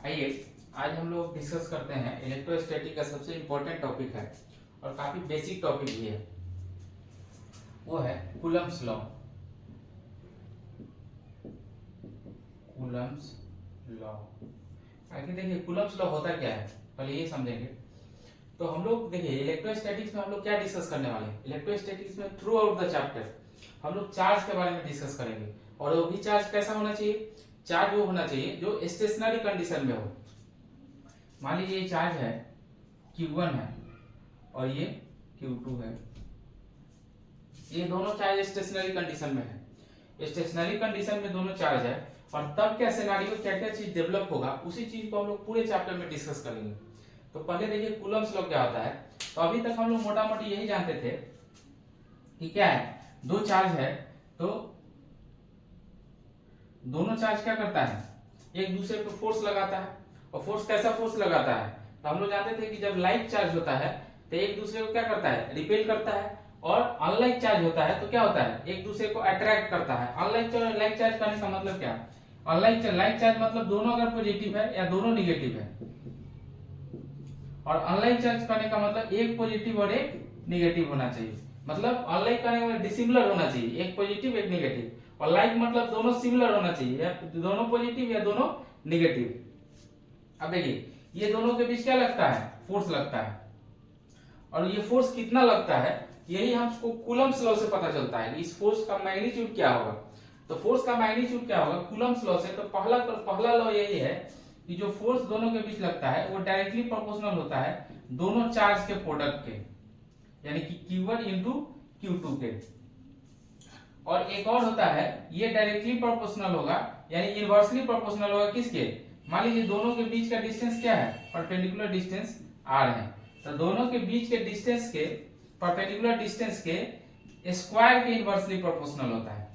आइए आज हम लोग डिस्कस करते हैं इलेक्ट्रोस्टैटिक का सबसे इम्पोर्टेंट टॉपिक है और काफी बेसिक टॉपिक भी है। वो है कूलम्स लॉ। कूलम्स लॉ आगे देखिए कूलम्स लॉ होता क्या है, पहले ये समझेंगे। तो हम लोग देखिए इलेक्ट्रोस्टैटिक्स में हम लोग क्या डिस्कस करने वाले हैं। इलेक्ट्रोस्टैटिक्स में थ्रू आउट द चैप्टर हम लोग चार्ज के बारे में डिस्कस करेंगे और वो भी चार्ज कैसा होना चाहिए। चार्ज वो होना चाहिए जो स्टेशनरी कंडीशन में हो। मान लीजिए ये चार्ज है Q1 है और ये Q2 है। ये दोनों चार्ज स्टेशनरी कंडीशन में है। स्टेशनरी कंडीशन में दोनों चार्ज है और तब क्या सिनेरियो क्या क्या चीज डेवलप होगा उसी चीज को हम लोग पूरे चैप्टर में डिस्कस करेंगे। तो पहले देखिए कूलम्स लॉ क्या होता है। तो अभी तक हम लोग मोटा मोटी यही जानते थे कि क्या है, दो चार्ज है तो दोनों चार्ज क्या करता है, एक दूसरे पर फोर्स लगाता है। और फोर्स कैसा फोर्स लगाता है, तो हम लोग जानते थे कि जब लाइक चार्ज होता है तो एक दूसरे को क्या करता है, रिपेल करता है। और अनलाइक चार्ज होता है तो क्या होता है, एक दूसरे को अट्रैक्ट करता है। अनलाइक चार्ज लाइक चार्ज करने का मतलब क्या, लाइक चार्ज मतलब दोनों अगर पॉजिटिव है या दोनों निगेटिव है। और अनलाइक चार्ज करने का मतलब एक पॉजिटिव और एक निगेटिव होना चाहिए। मतलब अनलाइक करने का मतलब डिसिमिलर होना चाहिए, एक पॉजिटिव एक निगेटिव। और लाइक मतलब दोनों सिमिलर होना चाहिए, या दोनों पॉजिटिव या दोनों निगेटिव। अब देखिए ये दोनों के बीच क्या लगता है, फोर्स लगता है। और ये फोर्स कितना लगता है यही हमको कूलम्स लॉ से पता चलता है कि इस फोर्स का मैग्नीट्यूड क्या होगा। तो फोर्स का मैग्नीट्यूड क्या होगा कूलम्स लॉ से। तो पहला लॉ यही है कि जो फोर्स दोनों के बीच लगता है वो डायरेक्टली प्रोपोर्शनल होता है दोनों चार्ज के प्रोडक्ट के, यानी कि Q1 इंटू Q2 के। और एक और होता है ये डायरेक्टली प्रोपोर्शनल होगा यानी इनवर्सली प्रोपोर्शनल होगा किसके, मान लीजिए दोनों के बीच का डिस्टेंस क्या है, परपेंडिकुलर डिस्टेंस r है। तो दोनों के बीच के डिस्टेंस के परपेंडिकुलर डिस्टेंस के स्क्वायर के इनवर्सली प्रोपोर्शनल होता है।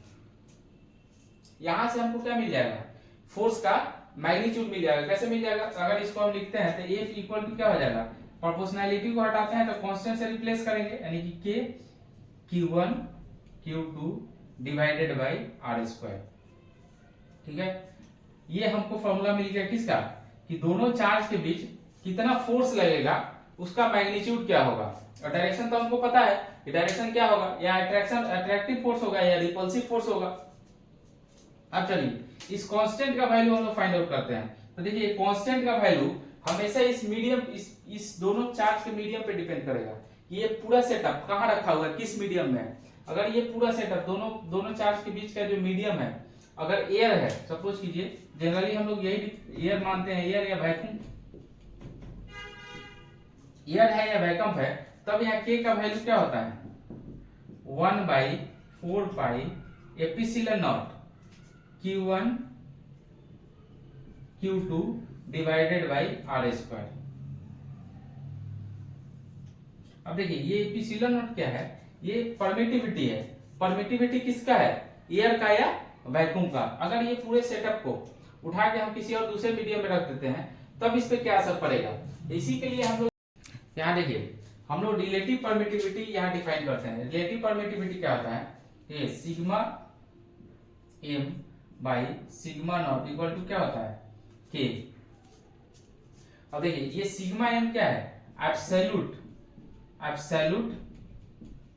यहां से हमको क्या मिल जाएगा, फोर्स का मैग्नीट्यूड मिल जाएगा। कैसे मिल जाएगा, अगर इसको हम लिखते हैं तो F इक्वल टू क्या हो जाएगा, प्रोपोर्शनैलिटी को हटाते हैं तो कांस्टेंट से रिप्लेस करेंगे यानी कि K Q1 Q2 divided by R square. ठीक है, ये हमको फॉर्मूला मिल गया किसका, कि दोनों चार्ज के बीच कितना फोर्स लगेगा उसका मैग्नीट्यूड क्या होगा। और डायरेक्शन तो हमको पता है कि डायरेक्शन क्या होगा, या अट्रैक्टिव फोर्स होगा या रिपल्सिव फोर्स होगा। अब चलिए इस कांस्टेंट का वैल्यू हम लोग फाइंड आउट करते हैं। तो देखिए कांस्टेंट का वैल्यू हमेशा इस मीडियम इस दोनों चार्ज के मीडियम पे डिपेंड करेगा कि ये पूरा सेटअप कहाँ रखा हुआ है, किस मीडियम में है। अगर ये पूरा सेटअप दोनों चार्ज के बीच का जो मीडियम है अगर एयर है, सपोज कीजिए जनरली हम लोग यही एयर मानते हैं, एयर या वैक्यूम, एयर है या वैक्यूम है, तब यहाँ के का वैल्यू क्या होता है 1/4 pi epsilon not Q1 Q2 divided by R square. अब देखिए ये एप्सिलॉन नॉट क्या है, ये परमिटिविटी है। परमिटिविटी किसका है, एयर का या वैक्यूम का। अगर ये पूरे सेटअप को उठा के हम किसी और दूसरे मीडियम में रख देते हैं तब इस पे क्या असर पड़ेगा। इसी के लिए हम लोग यहाँ देखिए हम लोग रिलेटिव परमिटिविटी यहाँ डिफाइन करते हैं। रिलेटिव परमिटिविटी क्या होता है, ये sigma m by sigma not equal to क्या होता है k। अब देखिए ये सिग्मा m क्या है, एब्सोल्यूट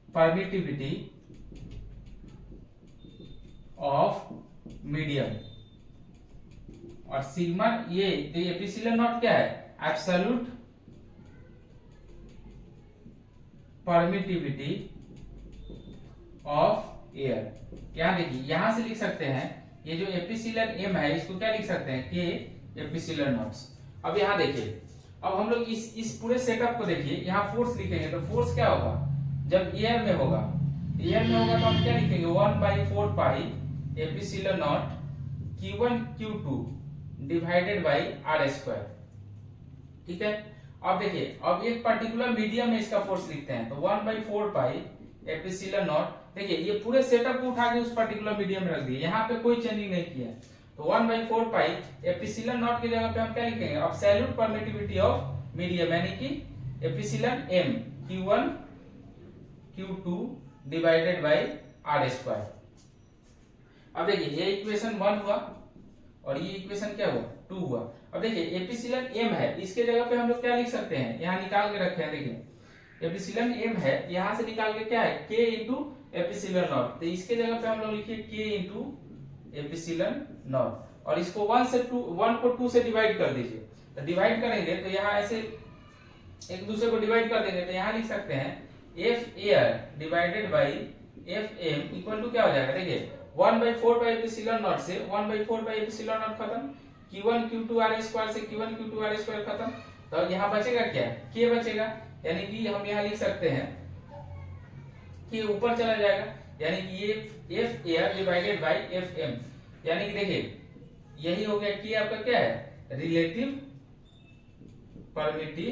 परमिटिविटी ऑफ मीडियम। और सिग्मा ये एप्सिलॉन नॉट क्या है, एब्सोल्यूट परमिटिविटी ऑफ एयर। यहां देखिए यहां से लिख सकते हैं ये जो एप्सिलॉन m है इसको क्या लिख सकते हैं, k एप्सिलॉन नॉट। अब यहां देखिए अब हम लोग इस पूरे सेटअप को देखिए, यहाँ फोर्स लिखेंगे तो फोर्स क्या होगा, जब एयर में होगा तो हम क्या लिखेंगे 1/4 pi epsilon not Q1 Q2 divided by R square. ठीक है, अब देखिए अब एक पर्टिकुलर मीडियम में इसका फोर्स लिखते हैं तो 1/4 पाई एप्सिलॉन नॉट। देखिए ये पूरे सेटअप को उठा के उस पर्टिकुलर मीडियम में रख दिए, यहाँ पे कोई चेंजिंग नहीं किया। तो 1/4 पाई एप्सिलॉन नॉट की जगह पे हम क्या लिखेंगे, एब्सोल्यूट परमिटिविटी ऑफ मीडियम यानी कि epsilon m Q1 Q2 divided by R square. अब देखिए ये इक्वेशन 1 हुआ और ये इक्वेशन क्या हुआ 2 हुआ। अब देखिए एप्सिलॉन एम है, इसके जगह पे हम लोग क्या लिख सकते हैं, यहाँ निकाल के रखे हैं, देखिए एप्सिलॉन एम है, यहाँ से निकाल के क्या है के इंटू एप्सिलॉन नॉट, तो इसके जगह पे हम लोग लिखिए के इंटू एप्सिलॉन नॉट, और इसको 1 को 2 से डिवाइड कर दीजिए। तो डिवाइड करेंगे तो यहाँ ऐसे एक दूसरे को डिवाइड कर देंगे, तो यहाँ लिख सकते हैं F air divided by F M equal to क्या हो जाएगा, देखिए 1/4 बाई एप्सिलॉन नॉट से 1/4 बाई एप्सिलॉन नॉट खत्म, Q1 Q2 R स्क्वायर से Q1 Q2 R स्क्वायर खत्म, तो यहाँ बचेगा क्या K बचेगा, यानी कि हम यहाँ लिख सकते हैं कि ऊपर चला जाएगा, यानी कि ये F air divided by F M, यानी कि देखिए यही हो गया कि आपका क्या है रिलेटिव परमिटिविटी।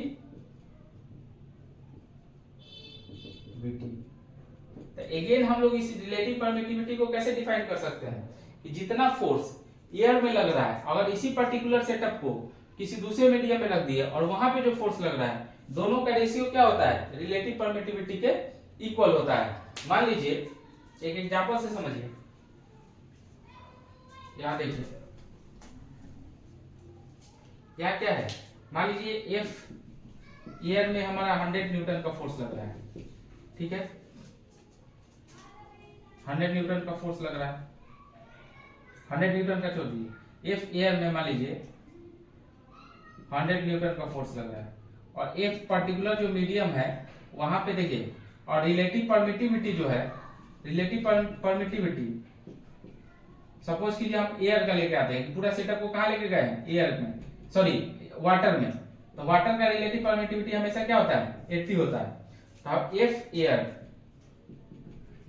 तो अगेन हम लोग इस रिलेटिव परमिटिविटी को कैसे डिफाइन कर सकते हैं कि जितना फोर्स एयर में लग रहा है, अगर इसी पर्टिकुलर सेटअप को किसी दूसरे मीडियम में रख दिया और वहां पे जो फोर्स लग रहा है, दोनों का रेशियो क्या होता है रिलेटिव परमिटिविटी के इक्वल होता है। मान लीजिए एक एग्जांपल से समझिए, यहां देखिए यहाँ क्या है, मान लीजिए एफ एयर में हमारा 100 न्यूटन का फोर्स लग रहा है, ठीक है 100 न्यूटन का फोर्स लग रहा है, 100 न्यूटन का छोड़ दीजिए, एफ एयर में मान लीजिए 100 न्यूटन का फोर्स लग रहा है, और एक पर्टिकुलर जो मीडियम है वहां पे देखिए, और रिलेटिव परमिटिविटी जो है, रिलेटिव परमिटिविटी सपोज कीजिए हम एयर का लेके आते हैं, पूरा सेटअप को कहां लेके गए हैं एयर में, सॉरी वाटर में, तो वाटर का रिलेटिव परमिटिविटी हमेशा क्या होता है 80 होता है। तो अब F air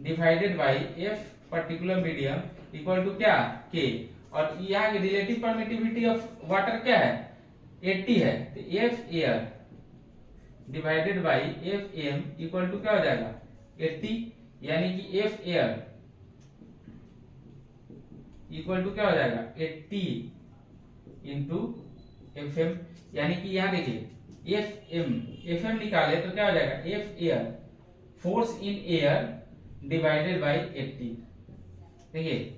divided by F particular medium equal to क्या के, और यहाँ की रिलेटिव परमिटिविटी ऑफ वाटर क्या है 80 है, तो F air divided by F M equal to क्या हो जाएगा 80, यानी कि एफ एयर इक्वल टू क्या हो जाएगा 80 इंटू एफ एम, यानी कि यहाँ देखिए एफ एम निकाले तो क्या हो जाएगा F air force in air divided by 80। देखिए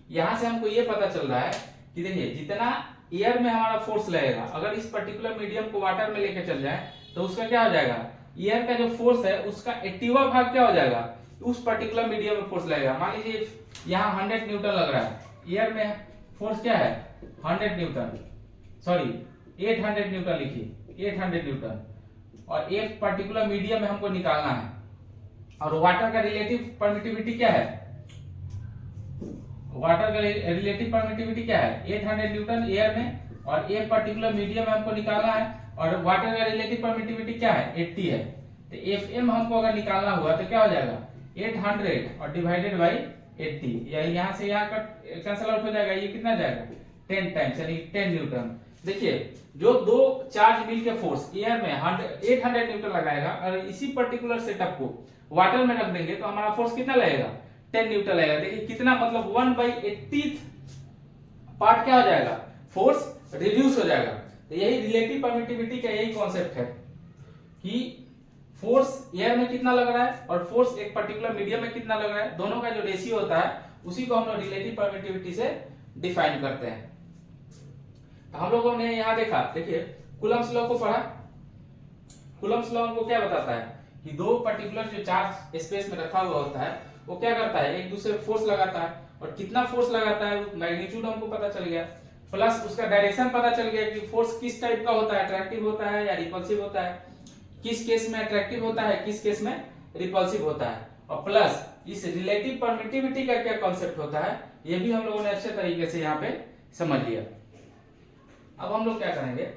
यहां से हमको ये पता चल रहा है कि देखिए जितना एयर में हमारा फोर्स लगेगा, अगर इस पर्टिकुलर मीडियम को वाटर में लेकर चल जाए तो उसका क्या हो जाएगा, एयर का जो फोर्स है उसका 80वां भाग क्या हो जाएगा उस पर्टिकुलर मीडियम में फोर्स लगेगा। मान लीजिए यहाँ 100 न्यूटन लग रहा है, एयर में फोर्स क्या है 100 न्यूटन, सॉरी 800 न्यूटन लिखिए 800 न्यूटन, और एक पर्टिकुलर मीडियम में हमको निकालना है, और वाटर का रिलेटिव परमिटिविटी क्या है, वाटर का रिलेटिव परमिटिविटी क्या है 800 न्यूटन एयर में, और एक पर्टिकुलर मीडियम में हमको निकालना है, और वाटर का रिलेटिव परमिटिविटी क्या है 80 है, तो एफ एम हमको अगर निकालना हुआ तो क्या हो जाएगा 800 और डिवाइडेड बाई 80, यानी यहाँ से यहाँ का कैंसिल आउट हो जाएगा, ये कितना जाएगा 10 टाइम्स यानी 10 न्यूटन। देखिए जो दो चार्ज मिल के फोर्स एयर में 800 न्यूटन लगाएगा, और इसी पर्टिकुलर सेटअप को वाटर में रख देंगे तो हमारा फोर्स कितना लगेगा 10 न्यूटन लगेगा। देखिए कितना मतलब 1/80 पार्ट क्या हो जाएगा फोर्स रिड्यूस हो जाएगा। तो यही रिलेटिव परमिटिविटी का यही कॉन्सेप्ट है कि फोर्स एयर में कितना लग रहा है और फोर्स एक पर्टिकुलर मीडियम में कितना लग रहा है, दोनों का जो रेशियो होता है उसी को हम लोग रिलेटिव परमिटिविटी से डिफाइन करते हैं। तो हम लोगों ने यहाँ देखा, देखिए कूलम्स लॉ को पढ़ा। कूलम्स लॉ हमको क्या बताता है कि दो पर्टिकुलर जो चार्ज स्पेस में रखा हुआ होता है वो क्या करता है एक दूसरे फोर्स लगाता है, और कितना फोर्स लगाता है मैग्नीट्यूड हमको पता चल गया, प्लस उसका डायरेक्शन पता चल गया कि फोर्स किस टाइप का होता है, अट्रैक्टिव होता है या रिपल्सिव होता है, किस केस में अट्रैक्टिव होता है किस केस में रिपल्सिव होता है, और प्लस इस रिलेटिव परमिटिविटी का क्या कॉन्सेप्ट होता है ये भी हम लोगों ने अच्छे तरीके से यहाँ पे समझ लिया। अब हम लोग क्या करेंगे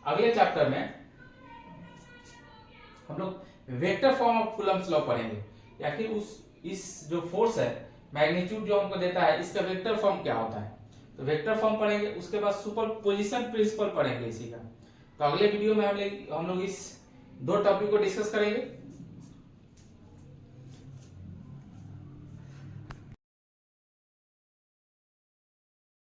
अगले चैप्टर में हम लोग vector form of Coulomb's law पढ़ेंगे, या फिर इस जो फोर्स है मैग्नीट्यूड जो हमको देता है इसका वेक्टर फॉर्म क्या होता है, तो वेक्टर फॉर्म पढ़ेंगे। उसके बाद सुपरपोजिशन प्रिंसिपल पढ़ेंगे इसी का। तो अगले वीडियो में हम लोग इस दो टॉपिक को डिस्कस करेंगे।